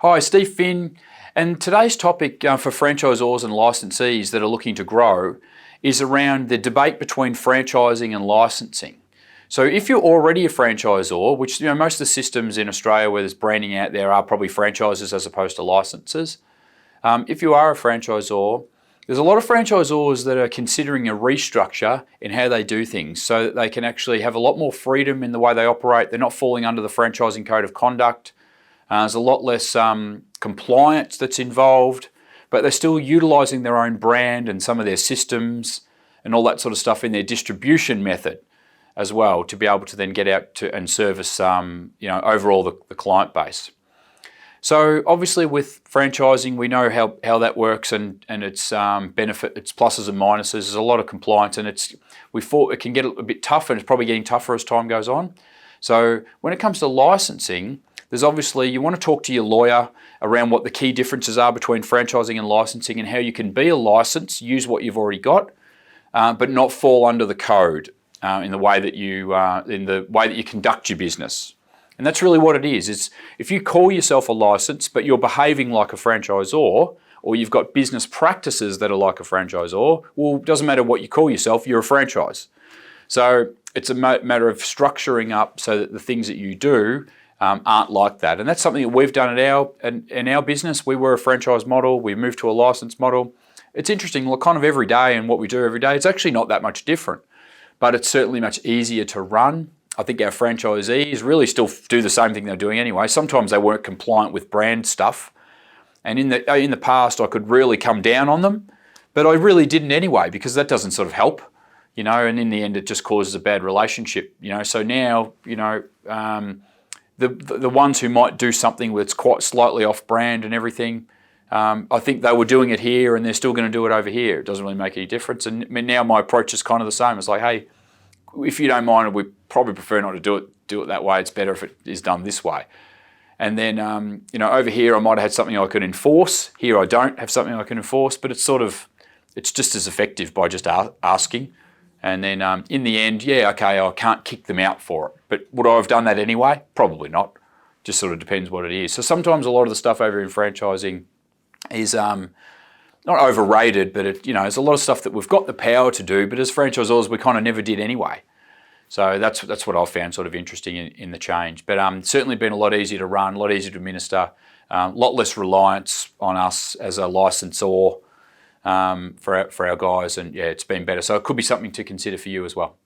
Hi, Steve Finn, and today's topic for franchisors and licensees that are looking to grow is around the debate between franchising and licensing. So if you're already a franchisor, which most of the systems in Australia where there's branding out there are probably franchises as opposed to licenses. If you are a franchisor, there's a lot of franchisors that are considering a restructure in how they do things so that they can actually have a lot more freedom in the way they operate. They're not falling under the franchising code of conduct. There's a lot less compliance that's involved, but they're still utilising their own brand and some of their systems and all that sort of stuff in their distribution method as well to be able to then get out to and service overall the client base. So obviously with franchising, we know how that works and its benefit, its pluses and minuses. There's a lot of compliance and it can get a bit tougher, and it's probably getting tougher as time goes on. So when it comes to licensing, there's obviously, you want to talk to your lawyer around what the key differences are between franchising and licensing and how you can be a license, use what you've already got, but not fall under the code in the way that you conduct your business. And that's really what it is. It's if you call yourself a license, but you're behaving like a franchisor, or you've got business practices that are like a franchisor, well, it doesn't matter what you call yourself, you're a franchise. So it's a matter of structuring up so that the things that you do aren't like that. And that's something that we've done in our business. We were a franchise model, we moved to a license model. It's interesting, kind of every day and what we do every day, it's actually not that much different, but it's certainly much easier to run. I think our franchisees really still do the same thing they're doing anyway. Sometimes they weren't compliant with brand stuff. And in the past, I could really come down on them, but I really didn't anyway, because that doesn't sort of help, and in the end, it just causes a bad relationship, So now, the ones who might do something that's quite slightly off brand and everything, I think they were doing it here and they're still going to do it over here. It doesn't really make any difference. And now my approach is kind of the same. It's like, hey, if you don't mind, we probably prefer not to do it that way. It's better if it is done this way. And then, over here I might have had something I could enforce. Here I don't have something I can enforce, but it's just as effective by just asking. And then in the end, I can't kick them out for it. But would I have done that anyway? Probably not. Just sort of depends what it is. So sometimes a lot of the stuff over in franchising is not overrated, but there's a lot of stuff that we've got the power to do, but as franchisors, we kind of never did anyway. So that's what I've found sort of interesting in the change. But certainly been a lot easier to run, a lot easier to administer, a lot less reliance on us as a licensor for our guys, and it's been better. So it could be something to consider for you as well.